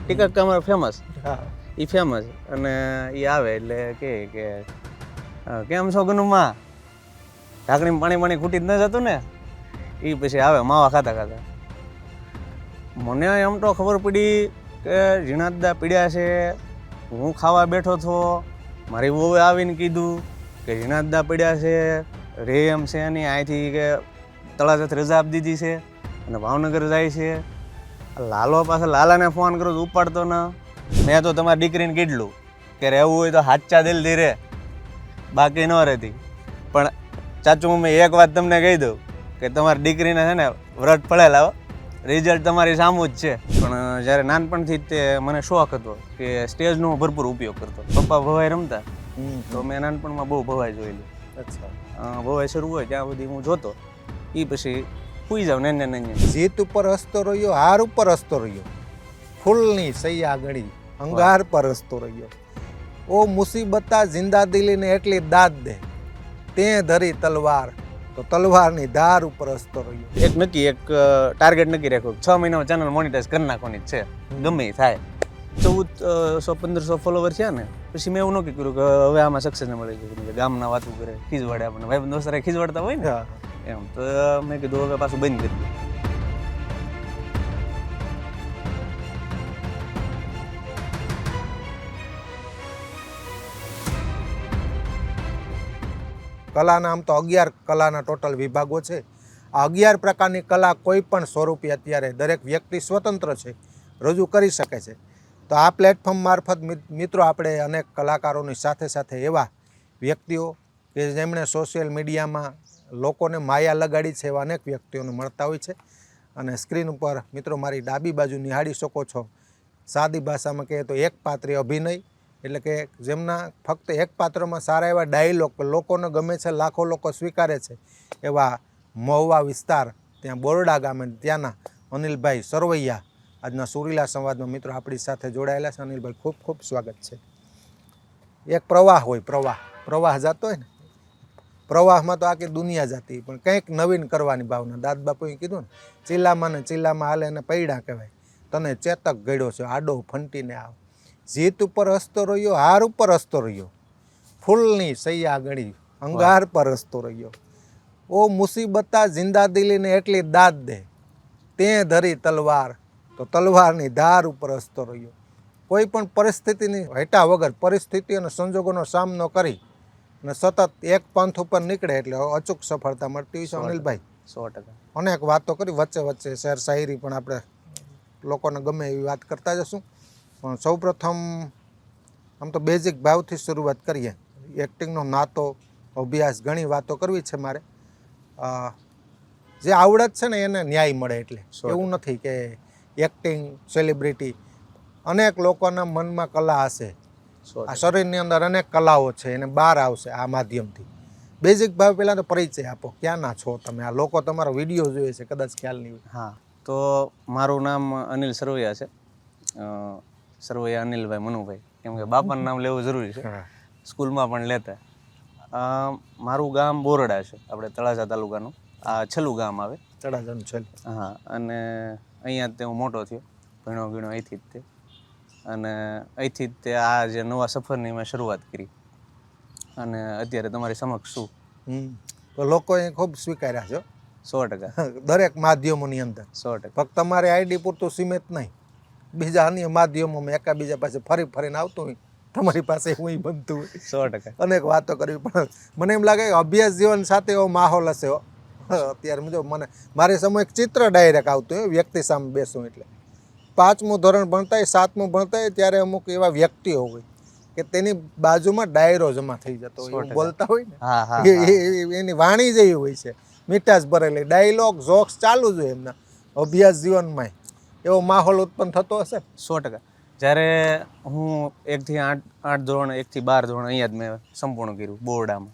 ટીકક અમારો ફેમસ, હા એ ફેમસ. અને એ આવે એટલે કે કેમ છો ગનુમાં, ઢાંકણીમાં પાણી પાણી ખૂટી જ ન જતું ને, એ પછી આવે માવા ખાતા ખાતા. મને એમ તો ખબર પડી કે ઝીણાદા પીડ્યા છે. હું ખાવા બેઠો હતો, મારી વહુએ આવીને કીધું કે ઝીણાદા પીડ્યા છે, રે એમ છે નહીં, અહીંથી કે તળાજાથી રજા આપી દીધી છે અને ભાવનગર જાય છે. લાલો પાસે લાલાને ફોન કરો તો ઉપાડતો ન. મેં તો તમારી દીકરીને કીધું કે રહેવું હોય તો હાચા દિલથી રહે, બાકી ન રહેતી. પણ ચાચુ મમ્મી એક વાત તમને કહી દઉં કે તમારી દીકરીને છે ને વ્રત પડેલા, રિઝલ્ટ તમારી સામું જ છે. પણ જ્યારે નાનપણથી જ તે મને શોખ હતો કે સ્ટેજનો ભરપૂર ઉપયોગ કરતો. પપ્પા ભવાઈ રમતા તો મેં નાનપણમાં બહુ ભવાઈ જોયેલી. અચ્છા, ભવાઈ શરૂ હોય ત્યાં સુધી હું જોતો, એ પછી સુઈ જાવ ને ને. જીત ઉપર હસતો રહ્યો, હાર ઉપર હસતો રહ્યો, ફૂલની સૈયા ગળી અંગાર પર હસતો રહ્યો. ઓ મુસીબતા જિંદા દિલીને એટલી દાદ દે, તે ધરી તલવાર તો તલવારની ધાર ઉપર હસતો રહ્યો. એક ટાર્ગેટ નક્કી રાખ્યો, 6 મહિનામાં ચેનલ મોનિટાઈઝ કરી નાખવાની જ છે, ગમે એ થાય. 1400-1500 ફોલોવર છે ને, પછી મેં એવું નક્કી કર્યું કે હવે આમાં સક્સેસ ન મળે છે. ગામના વાતું કરે, ખીજવાડે આપણને, ભાઈ દોસ્તરે ખીજવાડતા હોય ને એમ. તો મેં કીધું હવે પાછું બંધ કરી દઉં. કલાના આમ તો 11 કલાના ટોટલ વિભાગો છે. આ 11 પ્રકારની કલા કોઈ પણ સ્વરૂપે અત્યારે દરેક વ્યક્તિ સ્વતંત્ર છે, રજૂ કરી શકે છે. તો આ પ્લેટફોર્મ મારફત મિત્રો આપણે અનેક કલાકારોની સાથે સાથે એવા વ્યક્તિઓ કે જેમણે સોશિયલ મીડિયામાં લોકોને માયા લગાડી છે એવા અનેક વ્યક્તિઓને મળતા હોય છે. અને સ્ક્રીન ઉપર મિત્રો મારી ડાબી બાજુ નિહાળી શકો છો. સાદી ભાષામાં કહીએ તો એક પાત્રી અભિનય, એટલે કે જેમના ફક્ત એક પાત્રમાં સારા એવા ડાયલોગ લોકોને ગમે છે, લાખો લોકો સ્વીકારે છે એવા મહુવા વિસ્તાર, ત્યાં બોરડા ગામે ત્યાંના અનિલભાઈ સરવૈયા આજના સુરીલા સંવાદમાં મિત્રો આપણી સાથે જોડાયેલા છે. અનિલભાઈ ખૂબ ખૂબ સ્વાગત છે. એક પ્રવાહ હોય, પ્રવાહ જતો હોય ને, પ્રવાહમાં તો આખી દુનિયા જતી, પણ કંઈક નવીન કરવાની ભાવના. દાદ બાપુએ કીધું ને, ચીલામાં હાલે એને પૈડા કહેવાય, તને ચેતક ગળ્યો છે આડો ફંટીને આવ. જીત ઉપર હસતો રહ્યો, હાર ઉપર હસતો રહ્યો, ફૂલની સૈયા ગળી અંગાર પર હસતો રહ્યો. ઓ મુસીબતા જિંદા દિલીને એટલી દાદ દે, તે ધરી તલવાર તો તલવારની ધાર ઉપર હસતો રહ્યો. કોઈ પણ પરિસ્થિતિની હટા વગર પરિસ્થિતિ અને સંજોગોનો સામનો કરી અને સતત એક પંથ ઉપર નીકળે એટલે અચૂક સફળતા મળતી હોય છે. અનિલભાઈ 100%. અનેક વાતો કરી, વચ્ચે વચ્ચે શેર શાયરી પણ આપણે લોકોને ગમે એવી વાત કરતા જશું. પણ સૌપ્રથમ આમ તો બેઝિક ભાવથી શરૂઆત કરીએ. એક્ટિંગનો નાતો, અભ્યાસ, ઘણી વાતો કરવી છે મારે. જે આવડત છે ને એને ન્યાય મળે, એટલે એવું નથી કે એક્ટિંગ સેલિબ્રિટી. અનેક લોકોના મનમાં કલા હશે, આ શરીરની અંદર અનેક કલાઓ છે, એને બહાર આવશે આ માધ્યમથી. બેઝિક ભાવ પહેલાં તો પરિચય આપો, ક્યાંના છો તમે? આ લોકો તમારો વિડીયો જોઈએ છે, કદાચ ખ્યાલ નહીં હોય. હા, તો મારું નામ અનિલ સરવૈયા છે. સરવૈયા અનિલભાઈ મનુભાઈ, કેમ કે બાપાનું નામ લેવું જરૂરી છે, સ્કૂલમાં પણ લેતા. મારું ગામ બોરડા છે, આપણે તળાજા તાલુકાનું આ છેલ્લું ગામ આવે. તળાજાનું છેલ્લું. હા, અને અહીંયા જ તે હું મોટો થયો, ભણ્યો ગણ્યો અહીંથી જ તે. અને અહીંથી જ તે આ જે નવા સફરની મેં શરૂઆત કરી અને અત્યારે તમારી સમક્ષ છું. તો લોકોએ ખૂબ સ્વીકાર્યા છે 100%. દરેક માધ્યમોની અંદર. 100%. ફક્ત તમારે આઈડી પૂરતું સીમિત નહીં, બીજા અન્ય માધ્યમોમાં એકાબીજા પાસે ફરીને આવતું હોય, તમારી પાસે હું બનતું હોય. 100%. અનેક વાતો કરવી. પણ મને એમ લાગે કે અભ્યાસ જીવન સાથે એવો માહોલ હશે. અત્યારે જો મારી સમય એક ચિત્ર ડાયરેક્ટ આવતું હોય, વ્યક્તિ સામે બેસું એટલે 5મું ધોરણ ભણતા હોય, 7મું ભણતા હોય ત્યારે અમુક એવા વ્યક્તિઓ હોય કે તેની બાજુમાં ડાયરો જમા થઈ જતો હોય, બોલતા હોય ને, એની વાણી જ એવી હોય છે, મીઠાશ ભરેલી, ડાયલોગ જોક્સ ચાલુ જ હોય એમના. અભ્યાસ જીવનમાં એવો માહોલ ઉત્પન્ન થતો હશે. 100%. જ્યારે હું 1થી 8 ધોરણ, 1થી 12 ધોરણ અહીંયા જ મેં સંપૂર્ણ કર્યું બોરડામાં.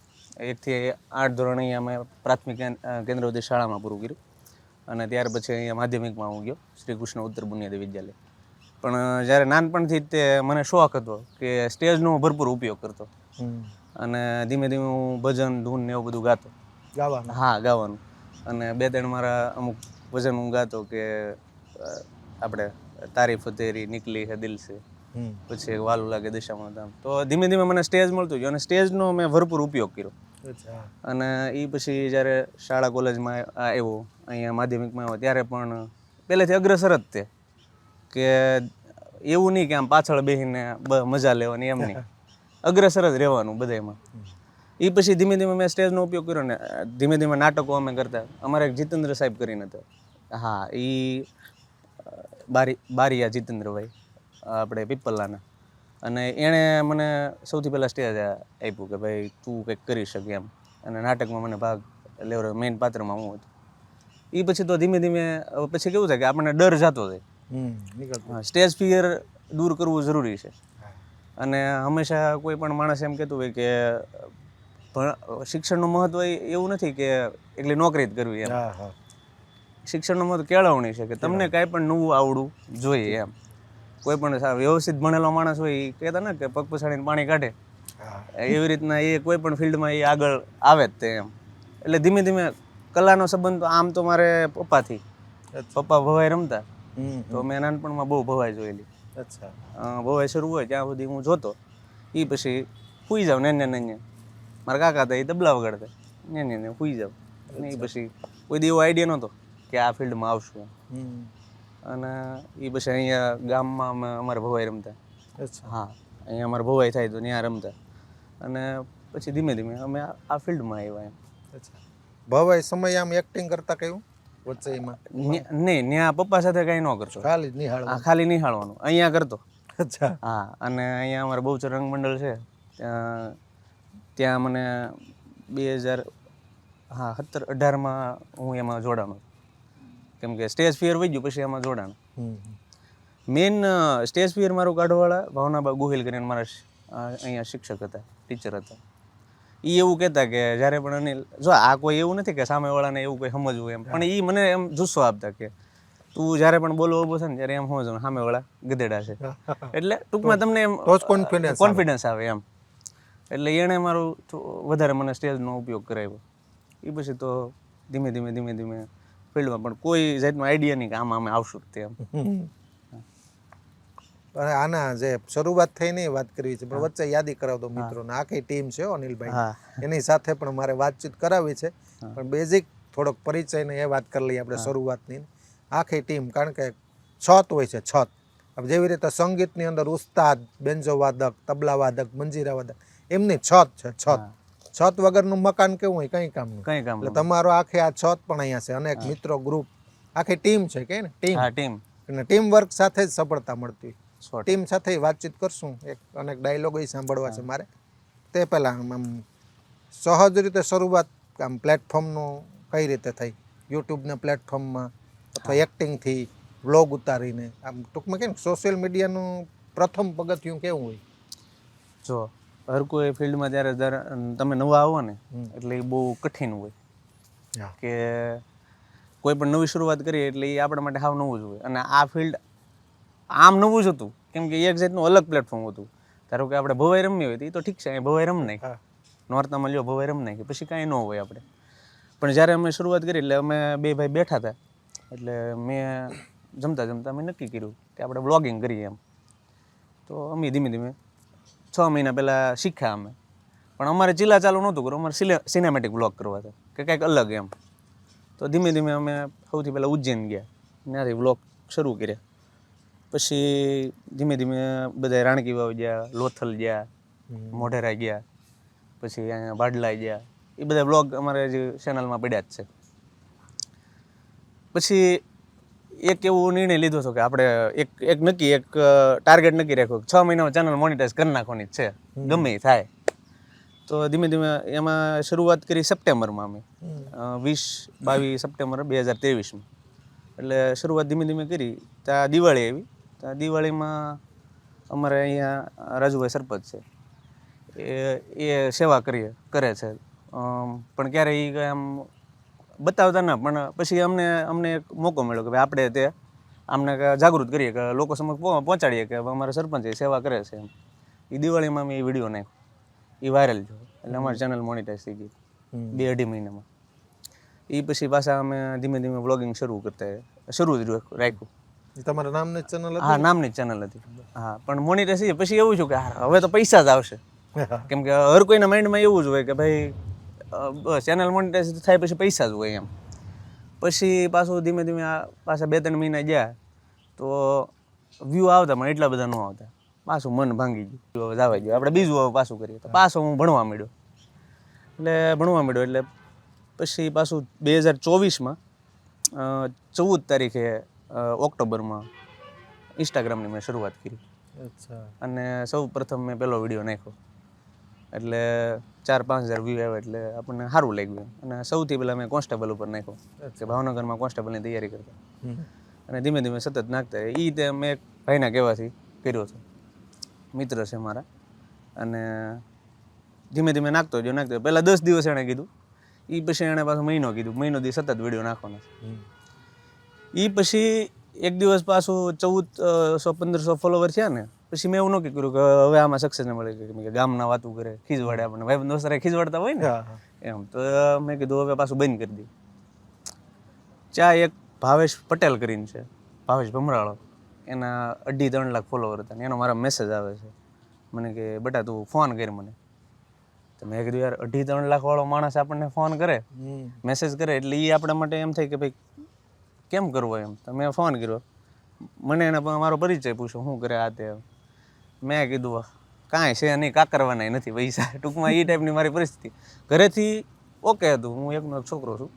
1થી 8 ધોરણ અહીંયા મેં પ્રાથમિક કેન્દ્રવતી શાળામાં પૂરું કર્યું. અને ત્યાર પછી અહીંયા માધ્યમિકમાં હું ગયો, શ્રી કૃષ્ણ ઉત્તર બુનિયાદી વિદ્યાલય. પણ જ્યારે નાનપણથી જ તે મને શોખ હતો કે સ્ટેજનો ભરપૂર ઉપયોગ કરતો. અને ધીમે ધીમે હું ભજન, ધૂન ને એવું બધું ગાતો. ગાવાનું? હા, ગાવાનું. અને 2-3 મારા અમુક ભજન હું ગાતો કે આપણે તારીફ તેરી નીકળી હે દિલ સે, હમ. પછી એક વાલું લાગે દિશામાં ધામ. તો ધીમે ધીમે મને સ્ટેજ મળતું ગયું અને સ્ટેજનો મેં ભરપૂર ઉપયોગ કર્યો. અચ્છા. અને એ પછી જ્યારે શાળા કોલેજમાં આવ્યો, અહીંયા માધ્યમિકમાં આવ્યો ત્યારે પણ પહેલેથી અગ્રસર જ તે કે એવું નહીં કે આમ પાછળ બેસીને મજા લેવાની, એમ નહીં, અગ્રસર જ રહેવાનું બધામાં. એ પછી ધીમે ધીમે મેં સ્ટેજનો ઉપયોગ કર્યો ને ધીમે ધીમે નાટકો અમે કરતા. અમારે એક જીતેન્દ્ર સાહેબ કરીને હતા, હા, એ બારિયા જીતેન્દ્રભાઈ, આપણે પીપલાના, અને એણે મને સૌથી પહેલાં સ્ટેજ આપ્યું કે ભાઈ તું કંઈક કરી શકે એમ, અને નાટકમાં મને ભાગ લેવો, મેઇન પાત્રમાં હું હતો. એ પછી તો ધીમે ધીમે પછી કેવું થાય કે આપણને ડર જતો જાય. સ્ટેજ ફિયર દૂર કરવું જરૂરી છે. અને હંમેશા કોઈ પણ માણસ એમ કહેતું હોય કે શિક્ષણનું મહત્વ એવું નથી કે એકલી નોકરી જ કરવી એમ. શિક્ષણનું મહત્વ કેળવણી છે કે તમને કાંઈ પણ નવું આવડવું જોઈએ એમ. કોઈ પણ વ્યવસ્થિત ભણેલો માણસ હોય એ કહેતા ને કે પગ પછાડીને પાણી કાઢે, એવી રીતના એ કોઈ પણ ફિલ્ડમાં એ આગળ આવે જ તે એમ. એટલે ધીમે ધીમે કલાનો સંબંધ આમ તો મારે પપ્પાથી, પપ્પા ભવાઈ રમતા, તો મેં નાનપણમાં બહુ ભવાઈ જોયેલી. ભવાઈ શરૂ હોય ત્યાં સુધી હું જોતો. એ પછી સૂઈ જાઉં ને મારા કાકા હતા એ તબલા વગાડતા, ને સૂઈ જાઉં. અને એ પછી કોઈ દી એવો આઈડિયા નહોતો કે આ ફિલ્ડમાં આવશું એમ. અને એ પછી અહીંયા ગામમાં અમે અમારે ભવાઈ રમતા. હા, અહીંયા અમારે ભવાઈ થાય તો ત્યાં રમતા. અને પછી ધીમે ધીમે અમે આ ફિલ્ડમાં આવ્યા એમ. ભવાઈ સમય આમ એક્ટિંગ કરતા કયું વચ્ચે એમાં? નહીં, ત્યાં પપ્પા સાથે કંઈ ન કરતો, ખાલી નિહાળવાનું. હા, ખાલી નિહાળવાનું. અહીંયા કરતો. અચ્છા. હા. અને અહીંયા અમારે બહુચર રંગમંડળ છે, ત્યાં મને 2017-18માં હું એમાં જોડાણો. કેમ કે સ્ટેજ ફિયર વહી ગયું પછી એમાં જોડાણ. મેઇન સ્ટેજ ફિયર મારું કાઢવાવાળા ભાવનાબા ગોહિલ કરીને મારા અહીંયા શિક્ષક હતા, ટીચર હતા. એ એવું કહેતા કે જ્યારે પણ અનિલ, જો આ કોઈ એવું નથી કે સામેવાળાને એવું કંઈ સમજવું એમ, પણ એ મને એમ જુસ્સો આપતા કે તું જ્યારે પણ બોલવો ઊભો છે ને ત્યારે એમ સમજવું સામેવાળા ગધેડા છે. એટલે ટૂંકમાં તમને એમ કોન્ફિડન્સ આવે એમ. એટલે એણે મારું વધારે મને સ્ટેજનો ઉપયોગ કરાવ્યો. એ પછી તો ધીમે ધીમે ફિલ્ડમાં પણ કોઈ જાતનો આઈડિયા નહીં કે આમાં અમે આવશું જ તેમ. આના જે શરૂઆત થઈ ને વાત કરવી છે, પણ વચ્ચે યાદી કરાવતો મિત્રોને. આખી ટીમ છે અનિલભાઈ, એની સાથે પણ મારે વાતચીત કરાવી છે. પણ બેઝિક થોડોક પરિચય ને એ વાત કરી લઈએ આપણે શરૂઆતની. આખી ટીમ, કારણ કે છત હોય છે, છત. જેવી રીતે સંગીતની અંદર ઉસ્તાદ, બેન્જો વાદક, તબલા વાદક, મંજીરા વાદક, એમની છત છે. છત વગરનું મકાન કેવું હોય? કંઈ કામનું. એટલે તમારો આખે આ છત પણ અહીંયા છે. અનેક મિત્રો, ગ્રુપ, આખી ટીમ છે કે ને, ટીમ. અને ટીમ વર્ક સાથે જ સફળતા મળતી. ટીમ સાથે વાતચીત કરશું, અનેક ડાયલોગ સાંભળવા છે મારે. તે પહેલાં આમ સહજ રીતે શરૂઆત આમ પ્લેટફોર્મનું કઈ રીતે થઈ? યુટ્યુબના પ્લેટફોર્મમાં અથવા એક્ટિંગથી વ્લોગ ઉતારીને, આમ ટૂંકમાં કેમ સોશિયલ મીડિયાનું પ્રથમ પગથિયું કેવું હોય? જો હર કોઈ ફિલ્ડમાં જ્યારે તમે નવા આવો ને એટલે એ બહુ કઠિન હોય કે કોઈ પણ નવી શરૂઆત કરીએ એટલે એ આપણા માટે હાવ નવું જ હોય. અને આ ફિલ્ડ આમ નવું જ હતું, કેમ કે એક જાતનું અલગ પ્લેટફોર્મ હતું. ધારો કે આપણે ભવાઈ રમવી હોય તો એ તો ઠીક છે, અહીં ભવાઈ રમ નાખી, નોરતામાં લ્યો ભવાઈ રમ નાખી, પછી કાંઈ ન હોય આપણે. પણ જ્યારે અમે શરૂઆત કરી એટલે અમે બે ભાઈ બેઠા હતા, એટલે મેં જમતા મેં નક્કી કર્યું કે આપણે વ્લોગિંગ કરીએ એમ. તો અમે ધીમે 6 મહિના પહેલાં શીખ્યા અમે. પણ અમારે ચીલા ચાલુ નહોતું કરવું, અમારે સિનેમેટિક વ્લોગ કરવા હતા કે કંઈક અલગ એમ. તો ધીમે અમે સૌથી પહેલાં ઉજ્જૈન ગયા, ત્યાંથી વ્લોગ શરૂ કર્યા. પછી ધીમે બધા રાણકી વાવ ગયા, લોથલ ગયા, મોઢેરા ગયા, પછી અહીંયા વાડલા ગયા. એ બધા વ્લોગ અમારે જે ચેનલમાં પડ્યા જ છે. પછી એક એવો નિર્ણય લીધો હતો કે આપણે એક ટાર્ગેટ નક્કી રાખ્યો, 6 મહિનામાં ચેનલ મોનિટાઈઝ કરી નાખવાની જ છે, ગમે એ થાય. તો ધીમે એમાં શરૂઆત કરી સપ્ટેમ્બરમાં અમે, 22 સપ્ટેમ્બર 2023માં. એટલે શરૂઆત ધીમે કરી. ત્યાં દિવાળી આવી. ત્યાં દિવાળીમાં અમારે અહીંયા રાજુભાઈ સરપંચ છે, એ સેવા કરે છે. પણ ક્યારે એ કંઈ આમ બતાવતા ના, પણ પછી અમને એક મોકો મળ્યો કે ભાઈ આપણે તે આમને જાગૃત કરીએ, કે લોકો સમક્ષ પહોંચાડીએ કે અમારા સરપંચ એ સેવા કરે છે એમ. એ દિવાળીમાં મેં એ વિડીયો નાખ્યો, એ વાયરલ થયો, એટલે અમારી ચેનલ મોનિટાઈઝ થઈ ગઈ 2-2.5 મહિનામાં. એ પછી પાછા અમે ધીમે વ્લોગિંગ શરૂ જ રાખ્યું. એ તમારા નામની ચેનલ હા નામની જ ચેનલ હતી. હા પણ મોનિટાઇઝેશન પછી એવું છું કે હવે તો પૈસા જ આવશે, કેમ કે હર કોઈના માઇન્ડમાં એવું જ હોય કે ભાઈ બસ ચેનલ મોનિટાઇઝ થાય પછી પૈસા જ હોય એમ. પછી પાછું ધીમે ધીમે પાછા 2-3 મહિના ગયા તો વ્યૂ આવતા પણ એટલા બધા ન આવતા. પાછું મન ભાંગી ગયું, જવા ગયું, આપણે બીજું હવે પાછું કરીએ. તો પાછો હું ભણવા માંડ્યો. એટલે પછી પાછું 2024માં 14 તારીખે ઓક્ટોબરમાં ઇન્સ્ટાગ્રામની મેં શરૂઆત કરી. અચ્છા. અને સૌ પ્રથમ મેં પહેલો વિડીયો નાખ્યો એટલે 4-5 હજાર વ્યૂ આવ્યા એટલે આપણને સારું લાગ્યું. અને સૌથી પહેલાં મેં કોન્સ્ટેબલ ઉપર નાખ્યો કે ભાવનગરમાં કોન્સ્ટેબલની તૈયારી કરતા. અને ધીમે ધીમે સતત નાખતા એ તે મેં એક ભાઈના કહેવાથી કર્યો હતો, મિત્ર છે મારા. અને ધીમે ધીમે નાખતો પહેલાં 10 દિવસ એણે કીધું, એ પછી એણે પાછું મહિનો દી સતત વિડીયો નાખવાનો. એ પછી એક દિવસ પાછું 1400-1500 ફોલોવર થયા ને પછી મેં એવું નક્કી કર્યું કે હવે આમાં સક્સેસ ન મળે, કે ગામના વાતું કરે, ખીજવાડે આપણને, ભાઈ દોસ્તરે ખીજવાડતા હોય ને એમ. તો મેં કીધું હવે પાછું બંધ કરી દઈ. એક ભાવેશ પટેલ કરીને છે, ભાવેશ ભમરાળો, એના 2.5-3 લાખ ફોલોવર હતા ને એનો મારા મેસેજ આવે છે મને કે બેટા તું ફોન કર મને. તો મેં કીધું યાર 2.5-3 લાખ વાળો માણસ આપણને ફોન કરે, મેસેજ કરે એટલે એ આપણા માટે એમ થાય કે ભાઈ કેમ કરવો એમ. તો મેં ફોન કર્યો, મને એને મારો પરિચય પૂછ્યો, શું કરે આ તે. મેં કીધું કાંઈ છે નહીં, કાકરવાના નથી પૈસા. ટૂંકમાં એ ટાઈપની મારી પરિસ્થિતિ. ઘરેથી ઓકે હતું, હું એકનો એક છોકરો છું,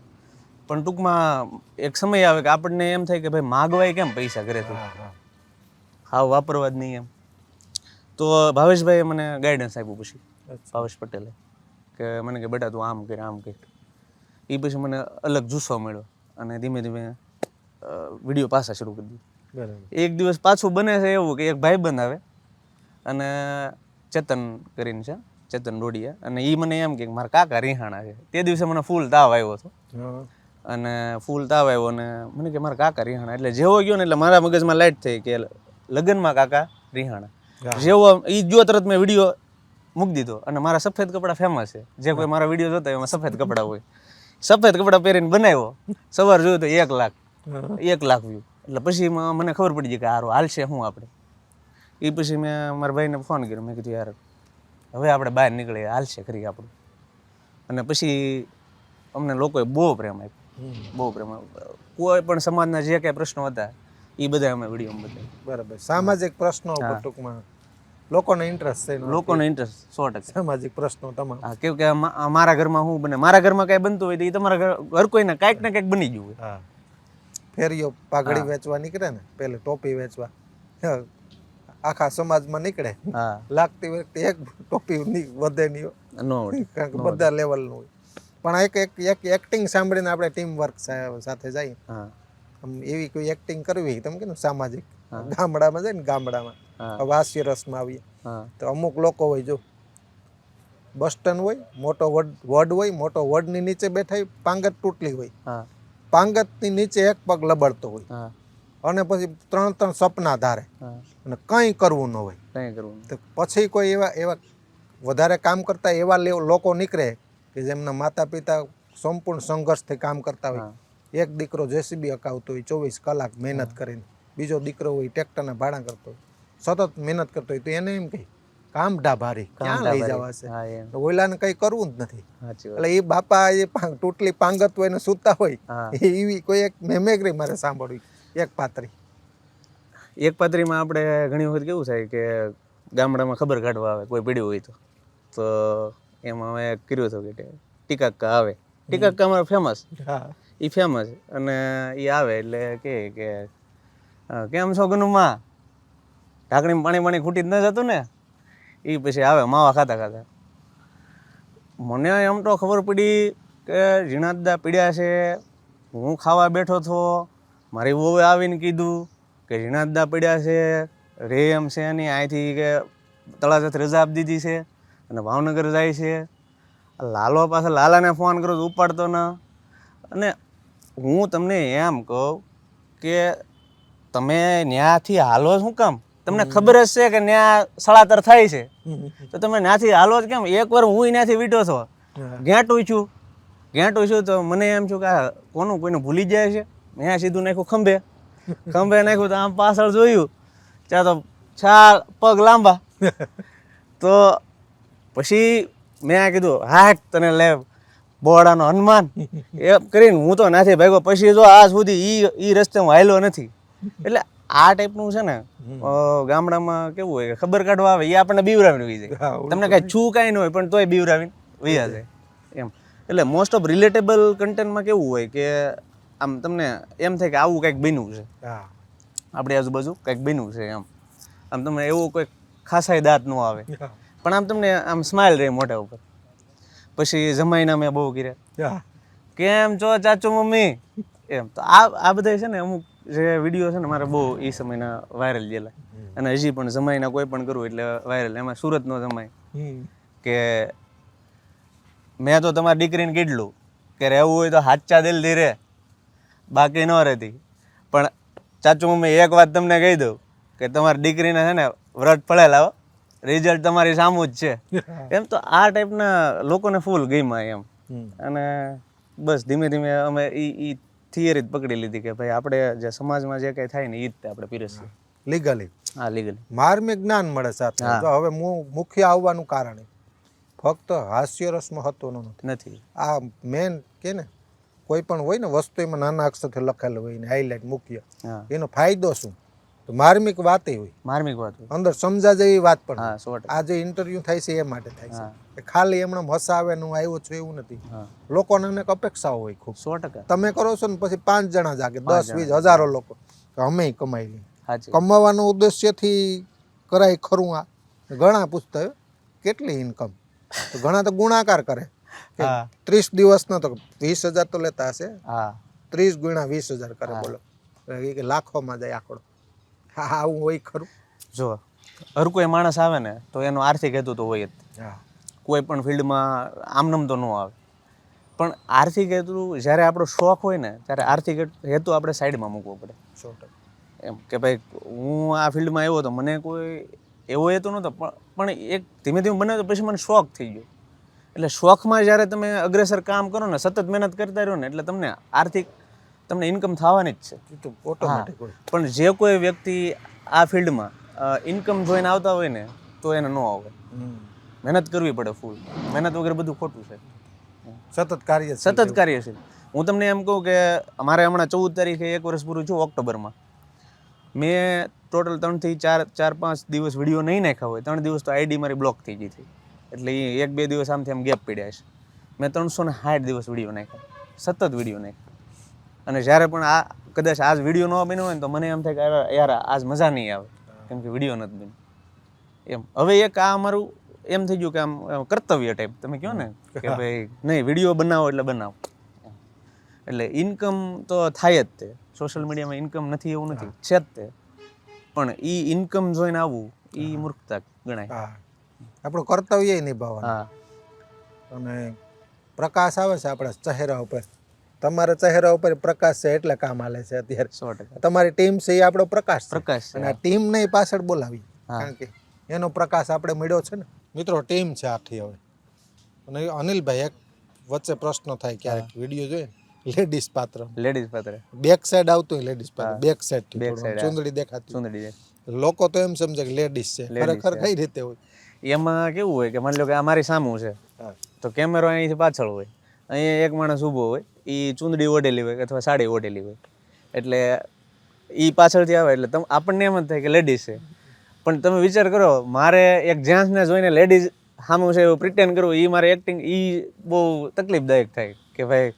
પણ ટૂંકમાં એક સમય આવે કે આપણને એમ થાય કે ભાઈ માગવાય કેમ પૈસા ઘરેથી, હાવ વાપરવા જ નહીં એમ. તો ભાવેશભાઈએ મને ગાઈડન્સ આપ્યું પછી, ભાવેશ પટેલે, કે મને કે બેટા તું આમ કર. એ પછી મને અલગ જુસ્સો મળ્યો અને ધીમે ધીમે વિડીયો પાછા શરૂ કરી દીધું. એક દિવસ પાછું બને છે એવું કે એક ભાઈબંધ આવે અને ચેતન કરીને છે, ચેતન ડોડિયા, અને એ મને એમ કે મારા કાકા રિહાણા છે. તે દિવસે મને ફૂલ તાવ આવ્યો હતો અને મને કે મારા કાકા રિહાણા. એટલે જેવો ગયો ને એટલે મારા મગજમાં લાઈટ થઈ કે લગ્નમાં કાકા રિહાણા. જેવો એ જો તરત મેં વિડીયો મૂકી દીધો. અને મારા સફેદ કપડાં ફેમસ છે, જે કોઈ મારા વિડીયો જોતા એમાં સફેદ કપડાં હોય. સફેદ કપડાં પહેરીને બનાવ્યો, સવાર જોયું તો 1 લાખ વ્યૂ. એટલે પછી મને ખબર પડી ગઈ કે હારું હાલશે શું આપણે. એ પછી મેં મારા ભાઈને ફોન કર્યો, મેં કીધું યાર હવે આપણે બહાર નીકળીએ, હાલશે ખરી આપણું. અને પછી અમને લોકોએ બહુ પ્રેમ આપ્યો. કોઈ પણ સમાજના જે કાંઈ પ્રશ્નો હતા એ બધા અમે વિડીયોમાં બતાવ્યા. બરાબર. સામાજિક પ્રશ્નો ઉપર ટૂંકમાં લોકોનો ઇન્ટરેસ્ટ છે. લોકોનો ઇન્ટરેસ્ટ 100%. સામાજિક પ્રશ્નો તમામ. હા, કેવું કે મારા ઘરમાં શું બને, મારા ઘરમાં કાંઈ બનતું હોય તો એ તમારા ઘર કોઈને કાંઈક ને કાંઈક બની ગયું હોય. હા, ફેરીઓ પાઘડી વેચવા નીકળે ને, પેલે ટોપી વેચવા આખા સમાજમાં નીકળે, લાગતી વખતે એક ટોપી વધે નહીં, કારણ કે બધા લેવલનું હોય. પણ એક એક્ટિંગ સાંભળીને આપણે ટીમ વર્ક સાથે જઈએ, એવી કોઈ એક્ટિંગ કરવી તમે કે સામાજિક, ગામડામાં જાય ને, ગામડામાં હાસ્ય રસમાં આવીએ તો અમુક લોકો હોય, જો બસ સ્ટેન્ડ હોય, મોટો વડ હોય, મોટો વડની નીચે બેઠા હોય, પાંગત તૂટલી હોય, પાંગતની નીચે એક પગ લબડતો હોય અને પછી 3 સપના ધારે અને કંઈ કરવું ન હોય. તો પછી કોઈ એવા વધારે કામ કરતા એવા લોકો નીકળે કે જેમના માતા પિતા સંપૂર્ણ સંઘર્ષથી કામ કરતા હોય. એક દીકરો જેસીબી હકાવતો હોય 24 કલાક મહેનત કરીને, બીજો દીકરો હોય ટ્રેક્ટરના ભાડા કરતો હોય, સતત મહેનત કરતો હોય, તો એને એમ કહે કામ ઢાભારી ક્યાં લઈ જવાશે, ઓલાને કંઈ કરવું જ નથી. એટલે એ બાપા એ તૂટલી પાંગત હોય ને સૂતા હોય, એવી કોઈ એક મેમેગ્રી મારે સાંભળવી. એક પાત્રીમાં આપણે ઘણી વખત કેવું થાય કે ગામડામાં ખબર કાઢવા આવે કોઈ પીડ્યું હોય તો એમાં અમે કર્યું હતું કે ટીકાક્કા આવે. ટીકાક્કા અમારે ફેમસ, એ ફેમસ. અને એ આવે એટલે કે કેમ છો ગનુમાં, ઢાંકણીમાં પાણી ખૂટી જ ન જતું ને. એ પછી આવે માવા ખાતા. મને એમ તો ખબર પડી કે ઝીણાદા પીડ્યા છે. હું ખાવા બેઠો હતો, મારી વહુએ આવીને કીધું કે ઝીણાદા પડ્યા છે, રે એમ છે નહીં, અહીંથી કે તળાજાથી રજા આપી દીધી છે અને ભાવનગર જાય છે. લાલાને ફોન કરો તો ઉપાડતો ન. અને હું તમને એમ કહું કે તમે ન્યાથી હાલો શું કામ? તમને ખબર જ છે કે ન્યા સળાતર થાય છે, તો તમે ન્યાથી હાલો જ કેમ? એકવાર હું ત્યાંથી વીટો છો, ઘેંટું છું તો મને એમ છું કે કોઈનું ભૂલી જાય છે. મેં સીધું નાખ્યું ખંભે. ખંભે નાખ્યું તો આમ પાછળ જોયું ત્યાં તો ચાર પગ લાંબા. તો પછી મેં કીધું હાટ તને લે બોડાનો હનુમાન એમ કરીને હું તો નાથી ભાગ્યો. પછી જો આજ સુધી ઈ રસ્તે હું હાલ્યો નથી. એટલે આ ટાઈપનું છે ને ગામડામાં કેવું હોય કે ખબર કાઢવા આવે એ આપણને બીવરાવીને વહી જાય. તમને કાંઈ છું કાંઈ ન હોય પણ તોય બીવરાવીને વહ્યા જાય એમ. એટલે મોસ્ટ ઓફ રિલેટેબલ કન્ટેન્ટમાં કેવું હોય કે આમ તમને એમ થાય કે આવું કંઈક બન્યું છે, આપણી આજુબાજુ કંઈક બન્યું છે એમ. આમ તમને એવું કોઈ ખાસાય દાંત ન આવે પણ આમ તમને આમ સ્માઇલ રહે મોઢા ઉપર. પછી જમાઈના મેં બહુ કર્યા, કેમ છો ચાચુ મમ્મી એમ. તો આ બધા છે ને અમુક જે વિડીયો છે ને મારે બહુ એ સમયના વાયરલ ગયેલા અને હજી પણ જમાઈના કોઈ પણ કરવું એટલે વાયરલ. એમાં સુરતનો જમાઈ કે મેં તો તમારી દીકરીને કીધલું કે રહેવું હોય તો હાચા દિલથી રહે, બાકી ન રહેતી. પણ ચાચુ મમ્મી એક વાત તમને કહી દઉં કે તમારી દીકરીને છે ને વ્રત પડેલા રિઝલ્ટ તમારી સામું જ છે એમ. તો આ ટાઈપના લોકોને ફૂલ ગઈમાં એમ. અને બસ ધીમે ધીમે અમે ઈ થિયરી જ પકડી લીધી કે ભાઈ આપણે જે સમાજમાં જે કંઈ થાય ને એ જ આપણે પીરસીએ લીગલી. હા લીગલી. માર્મિક જ્ઞાન મળે સાથે. તો હવે મુખ્ય આવવાનું કારણ ફક્ત હાસ્યરસ મહત્વનો નથી. આ મેન કે ને કોઈ પણ હોય ને વસ્તુ એમાં નાના અક્ષરથી લખેલું હોય ને હાઇલાઇટ મુખ્ય એનો ફાયદો શું? તો માર્મિક વાત હોય, માર્મિક વાત અંદર સમજા જેવી વાત પણ. હા 100%. આ જે ઇન્ટરવ્યુ થાય છે એ માટે થાય છે કે ખાલી એમણે હસાવે હું આવ્યો છું એવું નથી. લોકોને અનેક અપેક્ષાઓ હોય ખૂબ. 100%. તમે કરો છો ને પછી 5 જણા જાગે, 10 20 હજારો લોકો અમે કમાઈ લઈએ. કમાવાનો ઉદ્દેશ્યથી કરાય ખરું. આ ઘણા પૂછતા કેટલી ઇન્કમ, તો ઘણા તો ગુણાકાર કરે કે 30 દિવસનો તો 20,000 તો લેતા હશે. 30 ગુણ્યા 20,000 કરે. બોલો એ લાખોમાં જાય આંકડો. હા આવું હોય ખરું. જો હર કોઈ માણસ આવે ને તો એનો આર્થિક હેતુ તો હોય જ. કોઈ પણ ફિલ્ડમાં આમનામ તો ન આવે. પણ આર્થિક હેતુ જ્યારે આપણો શોખ હોય ને ત્યારે આર્થિક હેતુ આપણે સાઈડમાં મૂકવો પડે. એમ કે ભાઈ હું આ ફિલ્ડમાં આવ્યો તો મને કોઈ એવો હેતુ નહોતો પણ એક ધીમે ધીમે બને તો પછી મને શોખ થઈ ગયો. એટલે શોખમાં જ્યારે તમે અગ્રેસર કામ કરો ને સતત મહેનત કરતા રહો ને એટલે તમને આર્થિક તમને ઇન્કમ થવાની જ છે ઓટોમેટિક. પણ જે કોઈ વ્યક્તિ આ ફિલ્ડમાં ઇન્કમ જોઈને આવતા હોય ને તો એને ન આવે. મહેનત કરવી પડે ફૂલ. મહેનત વગર બધું ખોટું છે. સતત કાર્યશીલ. હું તમને એમ કહું કે અમારે હમણાં 14 તારીખે 1 વર્ષ પૂરું થયું ઓક્ટોબરમાં. મેં ટોટલ 3 થી 4-5 દિવસ વિડીયો નહીં નાખ્યા હોય, 3 દિવસ તો આઈડી મારી બ્લોક થઈ ગઈ હતી. એટલે એ 1-2 દિવસ આમથી આમ ગેપ પડ્યા છે. મેં 360 દિવસ વિડીયો નાખ્યા, સતત વિડીયો નાખ્યા. અને જ્યારે પણ આ કદાચ આજ વિડીયો ન બન્યો હોય ને તો મને એમ થાય કે યાર આજ મજા નહીં આવે કેમ કે વિડીયો નથી બન્યો એમ. હવે એક આ અમારું એમ થઈ ગયું કે આમ કર્તવ્ય ટાઈપ તમે કહો ને કે ભાઈ નહીં વિડીયો બનાવો એટલે બનાવો. એટલે ઇન્કમ તો થાય જ તે. સોશિયલ મીડિયામાં ઇન્કમ નથી એવું નથી, છે જ તે. પણ એ ઇન્કમ જોઈને આવવું એ મૂર્ખતા ગણાય. આપણું કર્તવ્ય નિભાવવાનું. અને પ્રકાશ આવે છે આપણા ચહેરા ઉપર. તમારા ચહેરા ઉપર પ્રકાશ છે એટલે કામ હાલે છે અત્યારે. 100%. તમારી ટીમ છે એ આપણો પ્રકાશ પ્રકાશ છે. અને આ ટીમ નહીં પાછળ બોલાવી કારણ કે એનો પ્રકાશ આપણે મળ્યો છે ને. મિત્રો ટીમ છે આખી હવે. અને અનિલભાઈ એક વચ્ચે પ્રશ્ન થાય ક્યારેક વિડીયો જોઈએ લેડીઝ પાત્ર બેક સાઈડ આવતું હોય લેડીઝ પાત્ર બેક સાઈડ ચુંદડી દેખાતી લોકો તો એમ સમજે કે લેડીઝ છે. ખરેખર કઈ રીતે હોય? એમાં કેવું હોય કે માની લો કે અમારી સામું છે તો કેમેરો અહીંથી પાછળ હોય, અહીંયા એક માણસ ઊભો હોય એ ચૂંદડી ઓઢેલી હોય અથવા સાડી ઓઢેલી હોય એટલે એ પાછળથી આવે એટલે આપણને એમ જ થાય કે લેડીઝ છે. પણ તમે વિચાર કરો મારે એક જેન્ટ્સને જોઈને લેડીઝ સામું છે એવું પ્રિટેન્ડ કરવું એ મારે એક્ટિંગ એ બહુ તકલીફદાયક થાય કે ભાઈ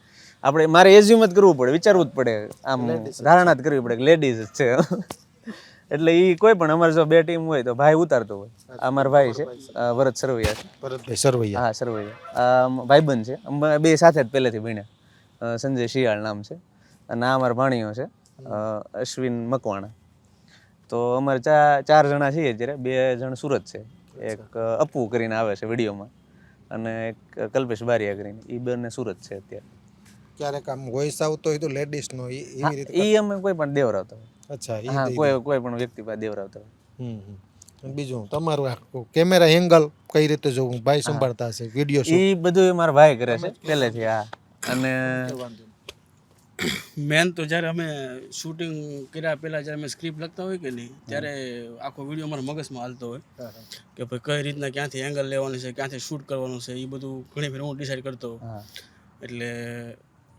આપણે મારે એઝ્યુમ જ કરવું પડે, વિચારવું જ પડે, આમ ધારણા જ કરવી પડે કે લેડીઝ જ છે. એટલે એ કોઈ પણ અમારે જો 2 ટીમ હોય તો ભાઈ ઉતારતો હોય. અમારા ભાઈ છે ભરત સરવૈયા છે. ભરતભાઈ સરવૈયા. હા સરવૈયા ભાઈબંધ છે. અમે 2 સાથે જ પહેલેથી ભણ્યા. સંજય શિયાળ નામ છે. અને આ અમારા ભાણીઓ છે અશ્વિન મકવાણા. તો અમારે 4 જણા છીએ અત્યારે. 2 જણ સુરત છે. એક અપુ કરીને આવે છે વિડીયોમાં અને એક કલ્પેશ બારિયા કરીને. એ બંને સુરત છે અત્યારે. ક્યારેક આમ વોઇસ આવતો હોય તો લેડીઝ નો એવી રીતે એ અમે કોઈ પણ દેવરાવતા હોય. અચ્છા. હા કોઈ પણ વ્યક્તિ પાસે દેવરાવતા હોય. બીજું તમારું કેમેરા એંગલ કઈ રીતે જોવું ભાઈ સંભાળતા હશે વિડીયો શૂટ એ બધું મારા ભાઈ કરે છે પહેલેથી. હા અને મેન તો જ્યારે અમે શૂટિંગ કર્યા પહેલાં જ્યારે અમે સ્ક્રિપ્ટ લખતા હોય કે નહીં ત્યારે આખો વિડીયો અમારા મગજમાં હાલતો હોય કે ભાઈ કઈ રીતના ક્યાંથી એંગલ લેવાનું છે ક્યાંથી શૂટ કરવાનું છે એ બધું ઘણી ફેર હું ડિસાઈડ કરતો હોઉં. હા એટલે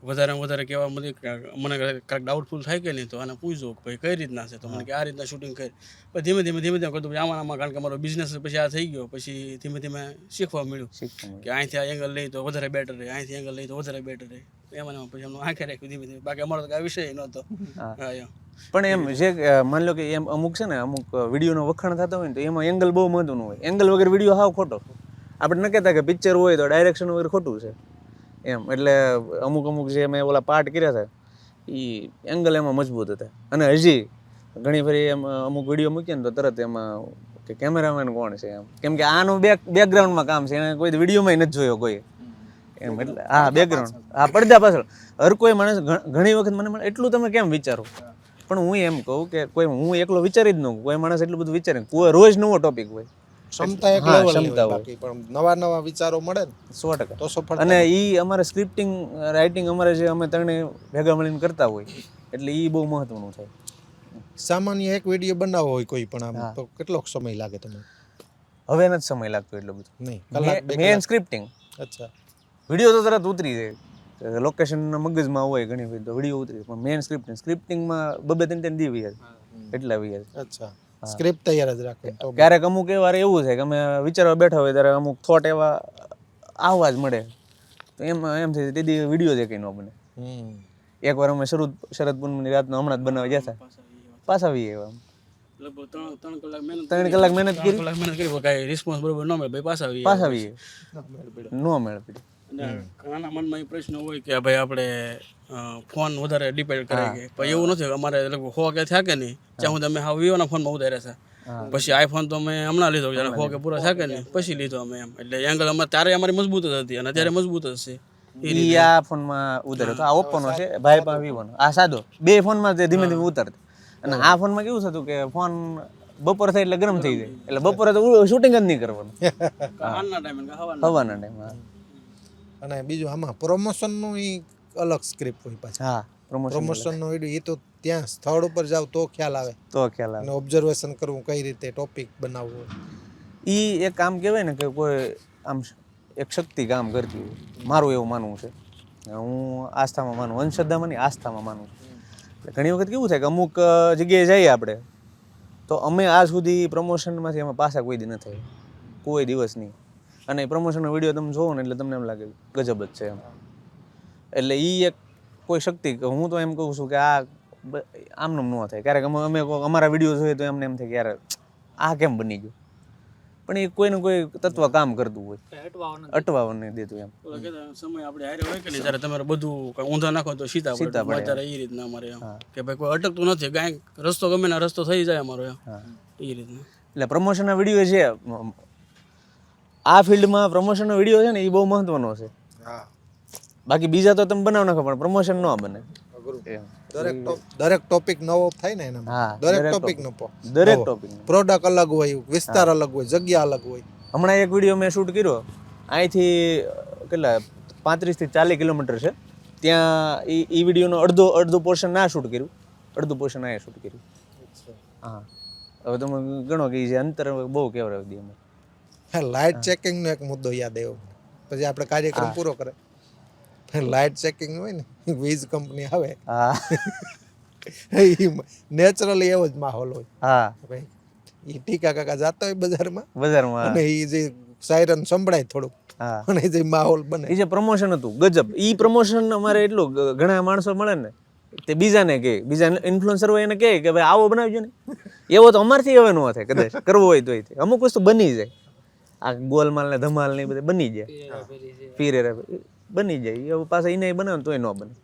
વધારે કહેવા મને કાંઈક ડાઉટફુલ થાય કે નહીં તો આને પૂછજો કે ભાઈ કઈ રીતના છે તો મને કે આ રીતના શૂટિંગ કરી પછી ધીમે કરતો પછી આમાં કારણ કે મારો બિઝનેસ પછી આ થઈ ગયો પછી ધીમે શીખવા મળ્યું શીખવું કે અહીંથી આ એંગલ લઈ તો વધારે બેટર રહે અહીંથી એંગલ લઈ તો વધારે બેટર રહે એમાં પછી અમને આંખે રાખ્યું ધીમે બાકી અમારો તો આ વિષય નહોતો. હા એમ પણ એમ જે માની લો કે એમ અમુક છે ને અમુક વિડીયોનો વખાણ થતા હોય ને તો એમાં એંગલ બહુ મહત્વનું હોય. એંગલ વગર વિડીયો હાવ ખોટો. આપણે ન કહેતા કે પિક્ચર હોય તો ડાયરેક્શન વગર ખોટું છે એમ. એટલે અમુક જે મેં ઓલા પાર્ટ કર્યા હતા એ એંગલ એમાં મજબૂત હતા. અને હજી ઘણી ફરી એમ અમુક વિડીયો મૂકીએ ને તો તરત એમાં કે કેમેરામેન કોણ છે એમ. કેમ કે આનું બેકગ્રાઉન્ડમાં કામ છે એને કોઈ વિડીયોમાં નથી જોયો કોઈ એમ. એટલે હા બેકગ્રાઉન્ડ હા પડદા પાછળ હર કોઈ માણસ ઘણી વખત મને મળે એટલું તમે કેમ વિચારો. પણ હું એમ કહું કે કોઈ હું એકલો વિચારી જ ન કોઈ માણસ એટલું બધું વિચારે કોઈ રોજ નવો ટોપિક હોય ક્ષમતા એક હા, લેવલ ક્ષમતા હોય. બાકી પણ નવા વિચારો મળે ને 100%. તો સફળ અને ઈ અમારે સ્ક્રિપ્ટિંગ રાઇટિંગ અમારે જે અમે ત્રણે ભેગા મળીને કરતા હોય એટલે ઈ બહુ મહત્વનું થાય. સામાન્ય એક વિડીયો બનાવવો હોય કોઈ પણ આમ તો કેટલો સમય લાગે તમને? હવે નથી સમય લાગતો એટલો બધો. નહીં કલાક બે મેન સ્ક્રિપ્ટિંગ અચ્છા વિડીયો તો તરત ઉતરી જાય લોકેશનના મગજમાં હોય ઘણી બધી તો વિડીયો ઉતરી જાય. પણ મેન સ્ક્રિપ્ટિંગમાં 2-3 દી વહી જાય એટલા વહી જાય. અચ્છા સ્ક્રિપ્ટ તૈયાર જ રાખે તો ક્યારેક અમુક વાર એવું થાય કે અમે વિચારવા બેઠા હોય ત્યારે અમુક થોટ એવા આવવા જ મળે તો એમ થાય તે દી વિડીયો દેખાય ન બને. એકવાર અમે શરદ પૂનમની રાતનો હમણાં જ બનાવવા ગયા હતા પાછા આવી એવા લગભગ 3 કલાક મહેનત 3 કલાક મહેનત કરી કાંઈ રિસ્પોન્સ બરોબર ન મળે ભાઈ પાછા આવી નો મેળ પડી. અને ઘણાના મનમાં એ પ્રશ્ન હોય કે ભાઈ આપણે ફોન વધારે ડિપેન્ડ કરે કે પણ એવું નથી. અમારે લગભગ 100 કે થયા કે નહીં ત્યાં હું તમે હાવ વિવોના ફોનમાં ઉતાર્યા છે પછી આઈફોન તો અમે હમણાં લીધો જ્યારે 100 કે પૂરા થયા કે નહીં પછી લીધો અમે એમ. એટલે એંગલ અમારે ત્યારે અમારી મજબૂત જ હતી અને અત્યારે મજબૂત જ છે. ઈ આ ફોનમાં ઉતાર્યો તો આ ઓપ્પોનો છે ભાઈ પાસે વિવોનો આ સાદો બે ફોનમાં તે ધીમે ઉતારતા. અને આ ફોનમાં કેવું થતું કે ફોન બપોર થાય એટલે ગરમ થઈ જાય એટલે બપોરે તો શૂટિંગ જ નહીં કરવાનું હાલના ટાઈમે હવાના ટાઈમમાં. અને બીજું આમાં પ્રમોશનનું ઈ અલગ સ્ક્રિપ્ટ હોય પાછા. હા પ્રમોશનનો વિડીયો એ તો ત્યાં સ્થળ ઉપર જાવ તો ખ્યાલ આવે તો ખ્યાલ આવે. અને ઓબ્ઝર્વેશન કરવું કઈ રીતે ટોપિક બનાવવો. ઈ એક કામ કહેવાય ને કે કોઈ આમ એક શક્તિ કામ કરતી હોય મારું એવું માનવું છે. હું આસ્થામાં માનું અંધશ્રદ્ધામાં નહીં આસ્થામાં માનું. એટલે ઘણી વખત કેવું થાય કે અમુક જગ્યાએ જઈએ આપણે તો અમે આજ સુધી પ્રમોશનમાંથી અમે પાછા કોઈ દી ન થાય કોઈ દિવસ નહીં. અને પ્રમોશનનો વિડીયો તમે જોવો ને એટલે તમને એમ લાગે ગજબ જ છે એમ. એટલે ઈ એક કોઈ શક્તિ હું તો એમ કહું છું કે આ આમનું ન થાય. ક્યારેક અમે અમારા વિડીયો જોઈએ તો એમને એમ થાય કે યાર આ કેમ બની ગયું પણ એ કોઈને કોઈ તત્વ કામ કરતું હોય અટવાવા નહીં દેતું એમ. સમય આપણે હારે હોય કે નહીં જ્યારે તમારે બધું ઊંધા નાખો તો સીધા પડે અત્યારે એ રીતના અમારે એમ કે ભાઈ કોઈ અટકતું નથી કાંઈક રસ્તો ગમે ના રસ્તો થઈ જાય અમારો એમ એ રીતના. એટલે પ્રમોશનના વિડીયો છે આ ફિલ્ડમાં પ્રમોશનનો વિડીયો છે ને એ બહુ મહત્વનો છે. હા બાકી બીજા તો તમે બનાવ નાખો પણ પ્રમોશન ન બને. દરેક ટોપિક નવો થાય ને એનામાં. હા દરેક ટોપિક નો દરેક ટોપિક પ્રોડક્ટ અલગ હોય વિસ્તાર અલગ હોય જગ્યા અલગ હોય. હમણાં એક વિડીયો મેં શૂટ કર્યો અહીંથી કેટલા 35 થી 40 કિલોમીટર છે ત્યાં એ વિડીયોનો અડધો પોર્શન ના શૂટ કર્યું અડધું પોર્શન આ શૂટ કર્યું. હા હવે તમે ગણો કે જે અંતર બહુ કેવડાવી દઈએ અમે. હા લાઇટ ચેકિંગ નો એક મુદ્દો યાદ આવ્યો પછી આપણે કાર્યક્રમ પૂરો કરે લાઇટ ચેકિંગ હોય ને વીજ કંપની આવે હા નેચરલી એવો જ માહોલ હોય. હા ભાઈ એ ટીકા કાકા જાતા હોય બજારમાં બજારમાં અને એ જે સાયરન સંભળાય થોડુંક હા અને એ જે માહોલ બને એ જે પ્રમોશન હતું ગજબ. ઈ પ્રમોશન અમારે એટલું ઘણા માણસો મળે ને તે બીજાને કહે બીજા ઇન્ફ્લુએન્સર હોય એને કહે કે ભાઈ આવો બનાવજો ને એવો તો અમારથી હવે ન થાય કદાચ કરવો હોય તોય અમુક વસ્તુ બની જાય. આ ગોલમાલ ને ધમાલ ને એ બધે બની જાય પીરે બની જાય એવું પાછા એને બનાવે તોય ન બને.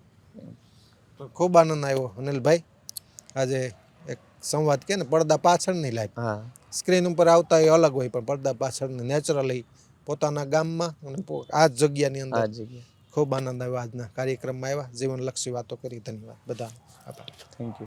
ખૂબ આનંદ આવ્યો અનિલભાઈ. આજે એક સંવાદ કે ને પડદા પાછળની લાઈફ હા સ્ક્રીન ઉપર આવતા એ અલગ હોય પણ પડદા પાછળની નેચરલી પોતાના ગામમાં અને આ જ જગ્યાની અંદર આ જગ્યા ખૂબ આનંદ આવ્યો. આજના કાર્યક્રમમાં આવ્યા જીવનલક્ષી વાતો કરી. ધન્યવાદ બધા આભાર. Thank you.